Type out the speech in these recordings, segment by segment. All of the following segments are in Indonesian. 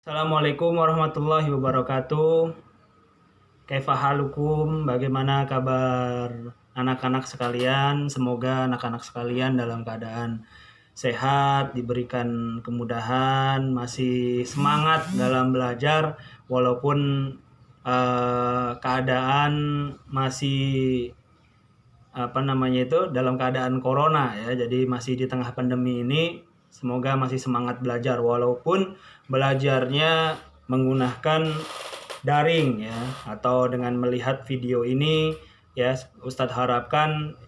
Assalamualaikum warahmatullahi wabarakatuh. Kaifa halukum? Bagaimana kabar anak-anak sekalian? Semoga anak-anak sekalian dalam keadaan sehat, diberikan kemudahan, masih semangat dalam belajar walaupun keadaan masih dalam keadaan corona ya. Jadi masih di tengah pandemi ini, semoga masih semangat belajar walaupun belajarnya menggunakan daring ya, atau dengan melihat video ini ya. Ustadz harapkan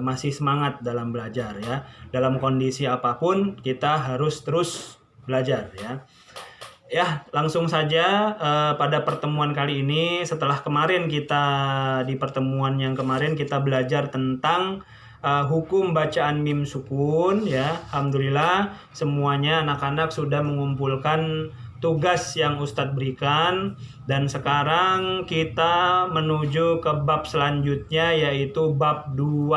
masih semangat dalam belajar ya. Dalam kondisi apapun kita harus terus belajar ya. Ya, langsung saja pada pertemuan kali ini, setelah kemarin di pertemuan yang kemarin kita belajar tentang hukum bacaan mim sukun ya. Alhamdulillah semuanya anak-anak sudah mengumpulkan tugas yang Ustadz berikan, dan sekarang kita menuju ke bab selanjutnya, yaitu bab 2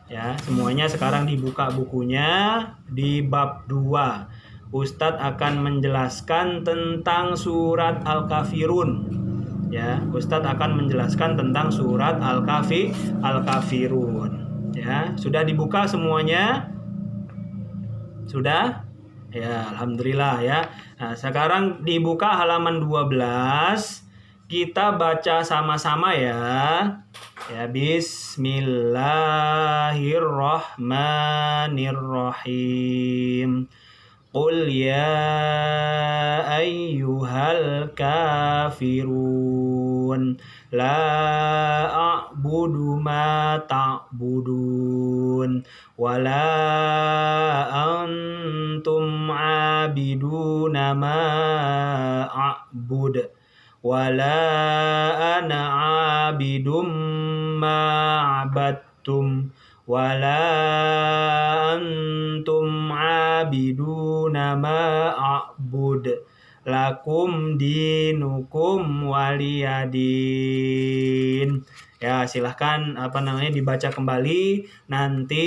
ya. Semuanya sekarang dibuka bukunya di bab 2. Ustadz akan menjelaskan tentang surat Al-Kafirun ya. Ustadz akan menjelaskan tentang surat Al-Kafirun ya. Sudah dibuka semuanya? Sudah? Ya, alhamdulillah ya. Nah, sekarang dibuka halaman 12. Kita baca sama-sama ya. Ya, bismillahirrahmanirrahim. Qul ya ayyuhal kafirun la a'budu ma ta'budun wa la antum 'abiduna ma a'bud wa la ana 'abidum ma 'abadtum wala antum abiduna ma a'bud lakum dinukum waliyadin. Ya, silahkan dibaca kembali, nanti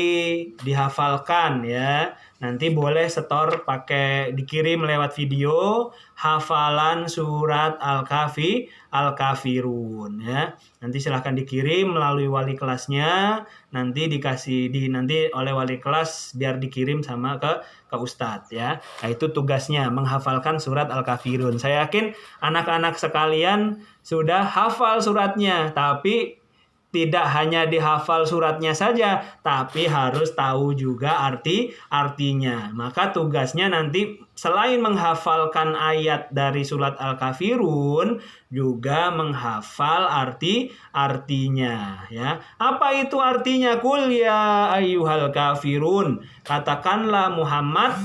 dihafalkan ya. Nanti boleh setor dikirim lewat video hafalan surat Al-Kafirun ya. Nanti silahkan dikirim melalui wali kelasnya, nanti nanti oleh wali kelas biar dikirim sama ke Ustadz ya. Nah, itu tugasnya menghafalkan surat Al-Kafirun. Saya yakin anak-anak sekalian sudah hafal suratnya, tapi tidak hanya dihafal suratnya saja, tapi harus tahu juga artinya. Maka tugasnya nanti selain menghafalkan ayat dari surat Al-Kafirun, juga menghafal artinya ya. Apa itu artinya? Qul ya ayyuhal kafirun. Katakanlah Muhammad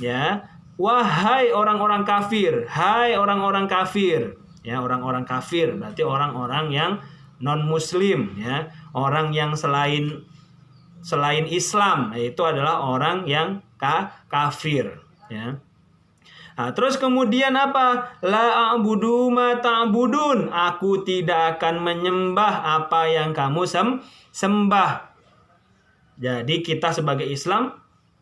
ya, wahai orang-orang kafir. Hai orang-orang kafir. Ya, orang-orang kafir berarti orang-orang yang non muslim ya, orang yang selain Islam, yaitu adalah orang yang kafir ya. Nah, terus kemudian apa? La a'budu ma ta'budun. Aku tidak akan menyembah apa yang kamu sembah. Jadi kita sebagai Islam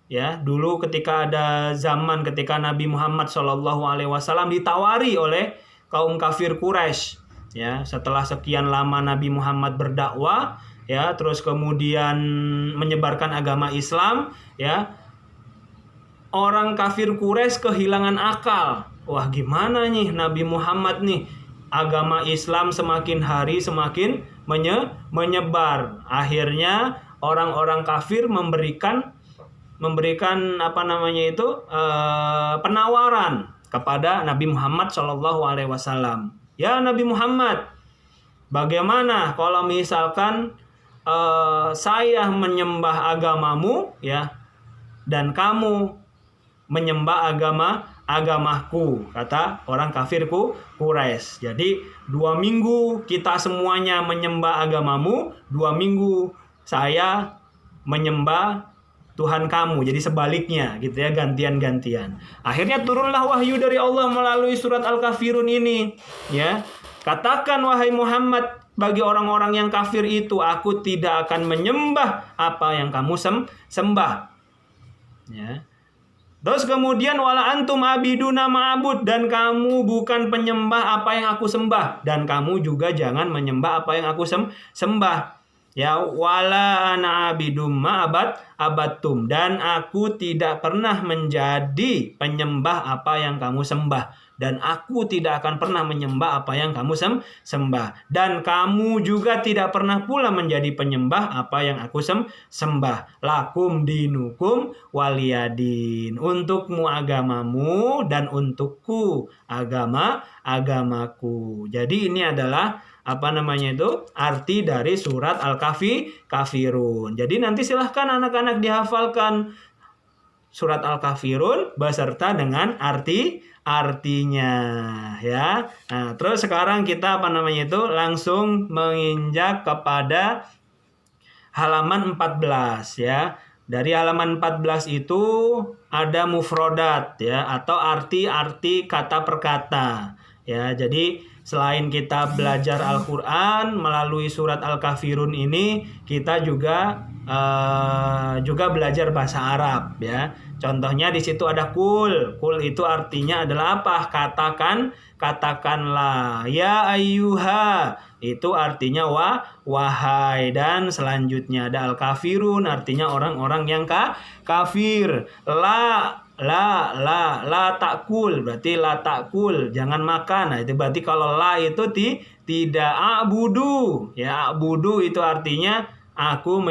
ya, dulu ketika ada zaman ketika Nabi Muhammad SAW ditawari oleh kaum kafir Quraisy ya, setelah sekian lama Nabi Muhammad berdakwah ya, terus kemudian menyebarkan agama Islam ya, orang kafir Quraisy kehilangan akal. Wah, gimana nih Nabi Muhammad nih, agama Islam semakin hari semakin menyebar. Akhirnya orang-orang kafir memberikan penawaran kepada Nabi Muhammad SAW. Ya Nabi Muhammad, bagaimana kalau misalkan saya menyembah agamamu ya, dan kamu menyembah agamaku, kata orang kafirku Quraisy. Jadi 2 minggu kita semuanya menyembah agamamu, 2 minggu saya menyembah Tuhan kamu. Jadi sebaliknya gitu ya, gantian-gantian. Akhirnya turunlah wahyu dari Allah melalui surat Al-Kafirun ini ya. Katakan wahai Muhammad bagi orang-orang yang kafir itu, aku tidak akan menyembah apa yang kamu sembah ya. Terus kemudian wala antum abiduna ma'abud, dan kamu bukan penyembah apa yang aku sembah, dan kamu juga jangan menyembah apa yang aku sembah. Ya, wala ana abidum abattum, dan aku tidak pernah menjadi penyembah apa yang kamu sembah, dan aku tidak akan pernah menyembah apa yang kamu sembah, dan kamu juga tidak pernah pula menjadi penyembah apa yang aku sembah. Lakum dinukum waliyadin, untukmu agamamu dan untukku agamaku. Jadi ini adalah arti dari surat Al-Kafirun. Jadi nanti silahkan anak-anak dihafalkan surat Al-Kafirun beserta dengan artinya, ya. Nah, terus sekarang kita langsung menginjak kepada halaman 14, ya. Dari halaman 14 itu ada mufrodat, ya, atau arti-arti kata per kata, ya. Jadi selain kita belajar Al-Quran melalui surat Al-Kafirun ini, kita juga belajar bahasa Arab, ya. Contohnya di situ ada kul. Kul itu artinya adalah apa? Katakanlah. Ya ayyuha, itu artinya wahai. Dan selanjutnya ada Al-Kafirun, artinya orang-orang yang kafir. La takul, berarti la takul, jangan makan. Nah, itu berarti kalau la itu tidak. A'budu, ya, a'budu itu artinya aku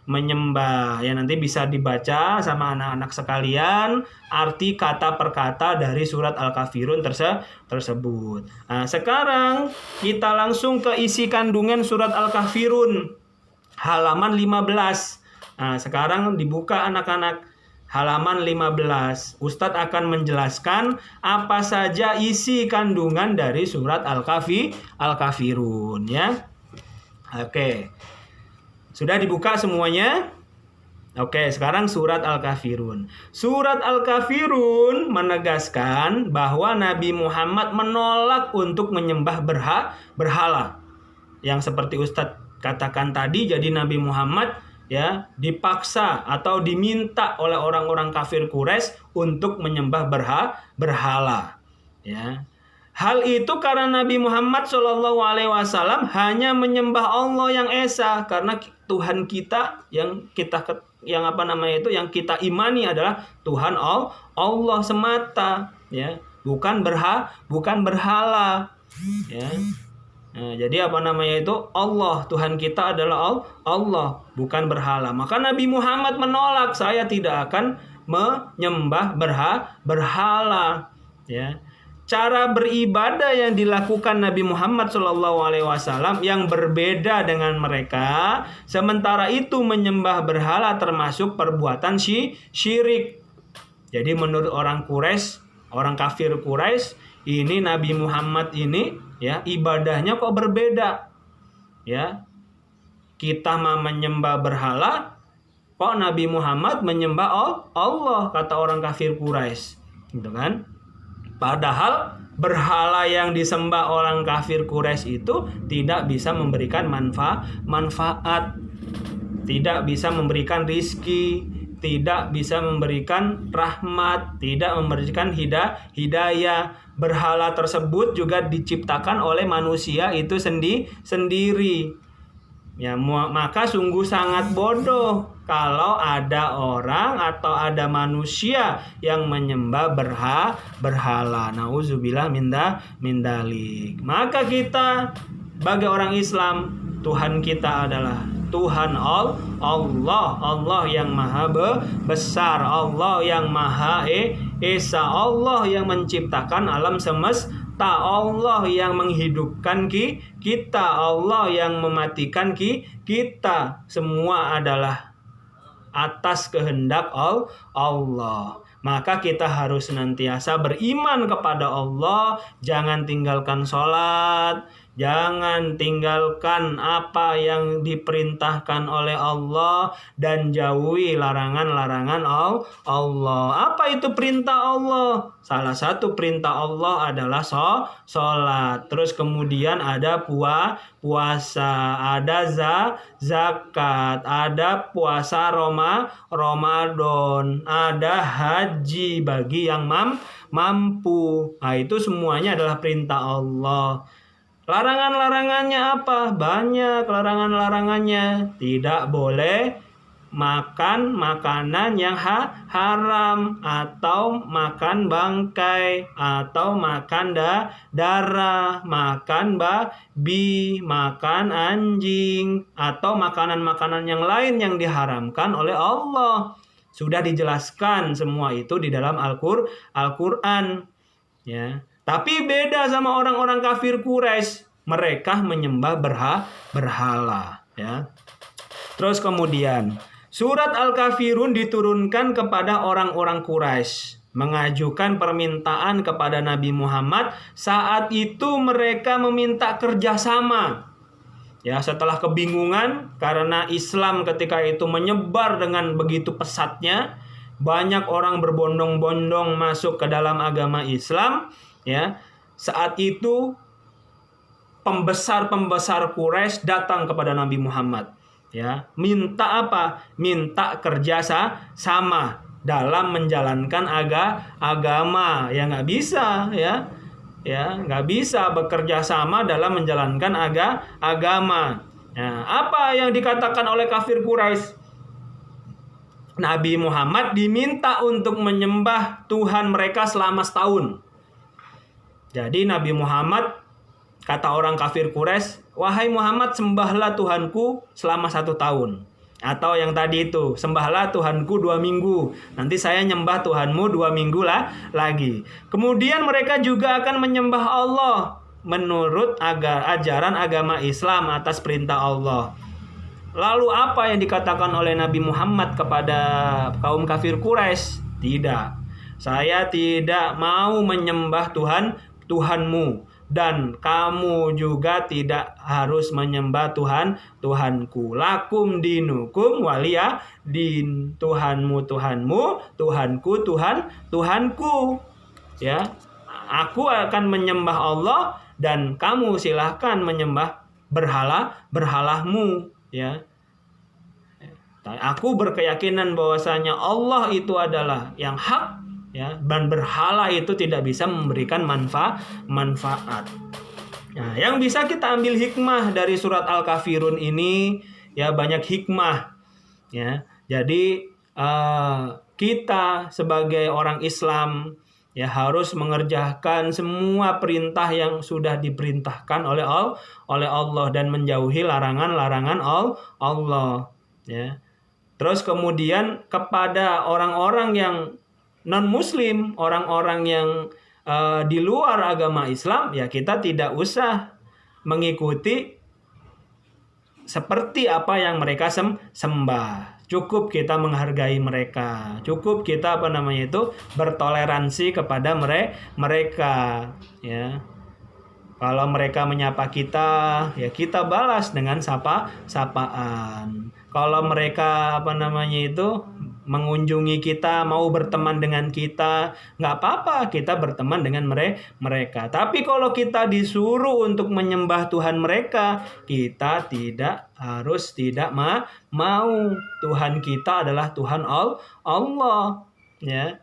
menyembah. Ya, nanti bisa dibaca sama anak-anak sekalian arti kata per kata dari surat Al-Kafirun tersebut. Nah, sekarang kita langsung ke isi kandungan surat Al-Kafirun halaman 15. Nah, sekarang dibuka anak-anak halaman 15. Ustadz akan menjelaskan apa saja isi kandungan dari surat Al-Kafirun, ya. Oke. Sudah dibuka semuanya? Oke, sekarang surat Al-Kafirun. Surat Al-Kafirun menegaskan bahwa Nabi Muhammad menolak untuk menyembah berhala. Yang seperti Ustadz katakan tadi, jadi Nabi Muhammad, ya, dipaksa atau diminta oleh orang-orang kafir Quraisy untuk menyembah berhala, ya. Hal itu karena Nabi Muhammad SAW hanya menyembah Allah yang esa, karena Tuhan kita yang kita imani adalah Tuhan Allah semata, ya, bukan berhala, ya. Nah, jadi Allah, Tuhan kita adalah Allah, bukan berhala. Maka Nabi Muhammad menolak, saya tidak akan menyembah berhala, ya. Cara beribadah yang dilakukan Nabi Muhammad SAW yang berbeda dengan mereka. Sementara itu menyembah berhala termasuk perbuatan syirik. Jadi menurut orang Quraisy, orang kafir Quraisy, ini Nabi Muhammad ini, ya, ibadahnya kok berbeda, ya. Kita menyembah berhala, kok Nabi Muhammad menyembah Allah, kata orang kafir Quraisy, gitu kan? Padahal berhala yang disembah orang kafir Quraisy itu tidak bisa memberikan manfaat, tidak bisa memberikan rizki, tidak bisa memberikan rahmat, tidak memberikan hidayah. Berhala tersebut juga diciptakan oleh manusia itu sendiri. Ya, maka sungguh sangat bodoh kalau ada orang atau ada manusia yang menyembah berhala. Nauzubillah min dalik. Maka kita sebagai orang Islam, Tuhan kita adalah Tuhan Allah yang maha besar, Allah yang maha esa, Allah yang menciptakan alam semesta, Allah yang menghidupkan kita, Allah yang mematikan kita. Semua adalah atas kehendak Allah. Maka kita harus senantiasa beriman kepada Allah. Jangan tinggalkan sholat, Jangan tinggalkan apa yang diperintahkan oleh Allah dan jauhi larangan-larangan Allah. Apa itu perintah Allah? Salah satu perintah Allah adalah sholat. Terus kemudian ada puasa, ada zakat, ada puasa Ramadan, ada haji bagi yang mampu. Nah, itu semuanya adalah perintah Allah. Larangan-larangannya apa? Banyak larangan-larangannya. Tidak boleh makan makanan yang haram, atau makan bangkai, atau makan darah, makan babi, makan anjing, atau makanan-makanan yang lain yang diharamkan oleh Allah. Sudah dijelaskan semua itu di dalam Al-Qur'an, ya. Tapi beda sama orang-orang kafir Quraisy. Mereka menyembah berhala, ya. Terus kemudian surat Al-Kafirun diturunkan kepada orang-orang Quraisy, mengajukan permintaan kepada Nabi Muhammad. Saat itu mereka meminta kerjasama. Ya, setelah kebingungan karena Islam ketika itu menyebar dengan begitu pesatnya, banyak orang berbondong-bondong masuk ke dalam agama Islam. Ya, saat itu pembesar-pembesar Quraisy datang kepada Nabi Muhammad. Ya, minta apa? Minta kerja sama dalam menjalankan agama. Ya, nggak bisa, ya. Ya, nggak bisa bekerja sama dalam menjalankan agama. Nah, apa yang dikatakan oleh kafir Quraisy? Nabi Muhammad diminta untuk menyembah Tuhan mereka selama setahun. Jadi Nabi Muhammad, kata orang kafir Quraisy, wahai Muhammad, sembahlah Tuhanku selama 1 tahun. Atau yang tadi itu, sembahlah Tuhanku 2 minggu. Nanti saya nyembah Tuhanmu 2 minggu lagi. Kemudian mereka juga akan menyembah Allah menurut ajaran agama Islam atas perintah Allah. Lalu apa yang dikatakan oleh Nabi Muhammad kepada kaum kafir Quraisy? Tidak. Saya tidak mau menyembah Tuhanmu, dan kamu juga tidak harus menyembah Tuhanku. Lakum dinukum waliya din. Tuhanmu Tuhanmu, Tuhanku Tuhanku. Ya, aku akan menyembah Allah dan kamu silahkan menyembah berhalamu. Ya, aku berkeyakinan bahwasanya Allah itu adalah yang hak. Ya, dan berhala itu tidak bisa memberikan manfaat. Nah, yang bisa kita ambil hikmah dari surat Al-Kafirun ini, ya banyak hikmah. Ya, jadi kita sebagai orang Islam ya harus mengerjakan semua perintah yang sudah diperintahkan oleh Allah dan menjauhi larangan-larangan Allah. Ya. Terus kemudian kepada orang-orang yang non-muslim, orang-orang yang di luar agama Islam, ya kita tidak usah mengikuti seperti apa yang mereka sembah. Cukup kita menghargai mereka. Cukup kita bertoleransi kepada mereka. Ya. Kalau mereka menyapa kita, ya kita balas dengan sapaan. Kalau mereka mengunjungi kita, mau berteman dengan kita, nggak apa-apa kita berteman dengan mereka. Tapi kalau kita disuruh untuk menyembah Tuhan mereka, kita tidak mau. Tuhan kita adalah Tuhan Allah. Ya.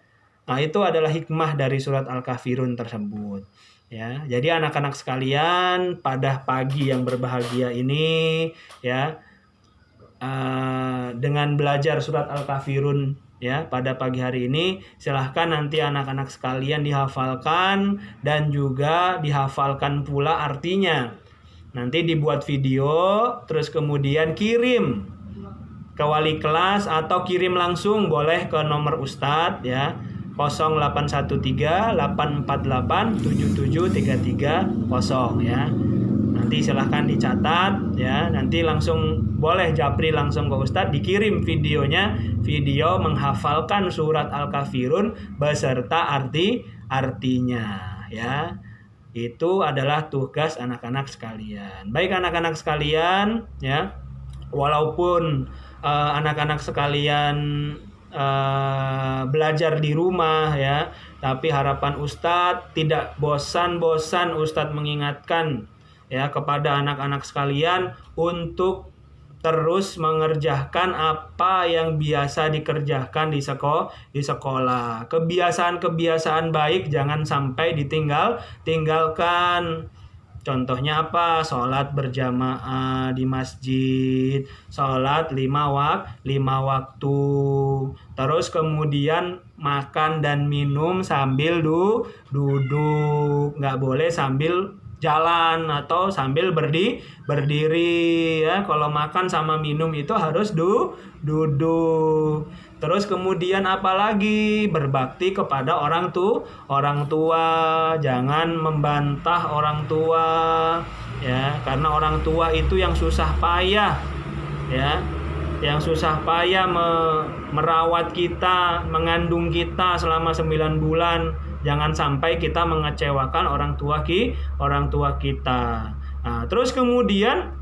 Nah, itu adalah hikmah dari surat Al-Kafirun tersebut. Ya, jadi anak-anak sekalian, pada pagi yang berbahagia ini, ya, dengan belajar surat Al-Kafirun ya pada pagi hari ini, silahkan nanti anak-anak sekalian dihafalkan dan juga dihafalkan pula artinya. Nanti dibuat video, terus kemudian kirim ke wali kelas atau kirim langsung boleh ke nomor Ustadz ya, 0813-848-77330 ya. Nanti silahkan dicatat ya, nanti langsung boleh japri langsung ke Ustadz, dikirim videonya, video menghafalkan surat Al-Kafirun beserta artinya ya. Itu adalah tugas anak-anak sekalian. Baik anak-anak sekalian, ya, walaupun anak-anak sekalian belajar di rumah, ya, tapi harapan Ustadz tidak bosan-bosan Ustadz mengingatkan, ya, kepada anak-anak sekalian untuk terus mengerjakan apa yang biasa dikerjakan di sekolah. Kebiasaan-kebiasaan baik jangan sampai tinggalkan. Contohnya apa? Sholat berjamaah di masjid, sholat 5 waktu. Terus kemudian makan dan minum sambil duduk. Nggak boleh sambil jalan atau sambil berdiri, ya. Kalau makan sama minum itu harus duduk. Terus kemudian apalagi berbakti kepada orang tua, jangan membantah orang tua, ya, karena orang tua itu yang susah payah, ya, yang susah payah merawat kita, mengandung kita selama 9 bulan. Jangan sampai kita mengecewakan orang tua kita. Nah, terus kemudian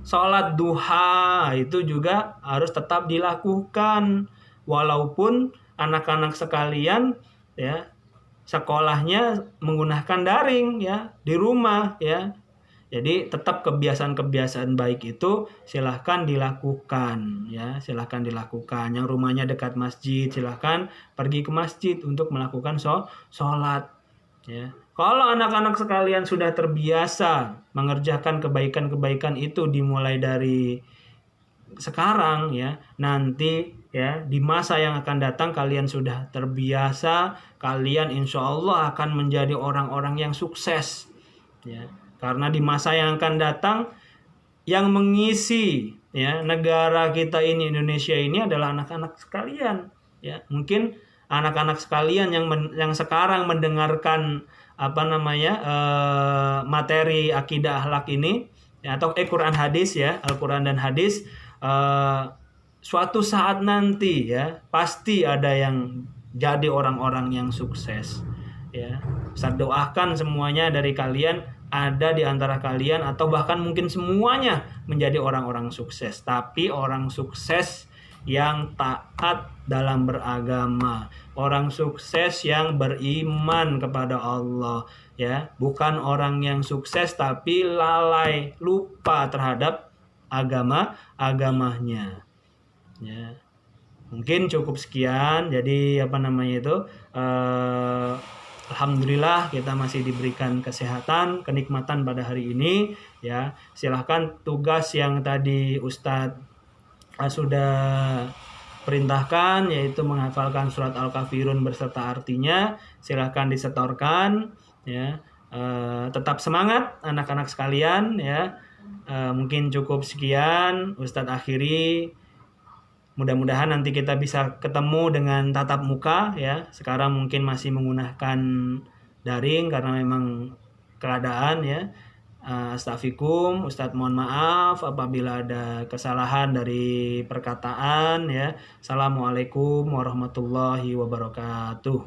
sholat duha itu juga harus tetap dilakukan walaupun anak-anak sekalian, ya, sekolahnya menggunakan daring, ya, di rumah, ya. Jadi tetap kebiasaan-kebiasaan baik itu silahkan dilakukan, ya, silahkan dilakukan. Yang rumahnya dekat masjid silahkan pergi ke masjid untuk melakukan sholat, ya. Kalau anak-anak sekalian sudah terbiasa mengerjakan kebaikan-kebaikan itu dimulai dari sekarang, ya, nanti, ya, di masa yang akan datang kalian sudah terbiasa, kalian insya Allah akan menjadi orang-orang yang sukses, ya. Karena di masa yang akan datang yang mengisi, ya, negara kita ini, Indonesia ini, adalah anak-anak sekalian, ya. Mungkin anak-anak sekalian yang sekarang mendengarkan materi akidah akhlak ini, ya, atau Quran hadis, ya, Al-Quran dan hadis, suatu saat nanti, ya, pasti ada yang jadi orang-orang yang sukses, ya. Saya doakan semuanya dari kalian ada di antara kalian atau bahkan mungkin semuanya menjadi orang-orang sukses, tapi orang sukses yang taat dalam beragama, orang sukses yang beriman kepada Allah, ya, bukan orang yang sukses tapi lalai, lupa terhadap agamanya, ya. Mungkin cukup sekian. Jadi alhamdulillah kita masih diberikan kesehatan, kenikmatan pada hari ini, ya. Silahkan tugas yang tadi Ustadz sudah perintahkan, yaitu menghafalkan surat Al-Kafirun berserta artinya, silahkan disetorkan, ya. Tetap semangat anak-anak sekalian, ya. Mungkin cukup sekian Ustadz akhiri. Mudah-mudahan nanti kita bisa ketemu dengan tatap muka, ya. Sekarang mungkin masih menggunakan daring karena memang keadaan, ya. Astaghfirullahaladzim, Ustadz mohon maaf apabila ada kesalahan dari perkataan, ya. Assalamualaikum warahmatullahi wabarakatuh.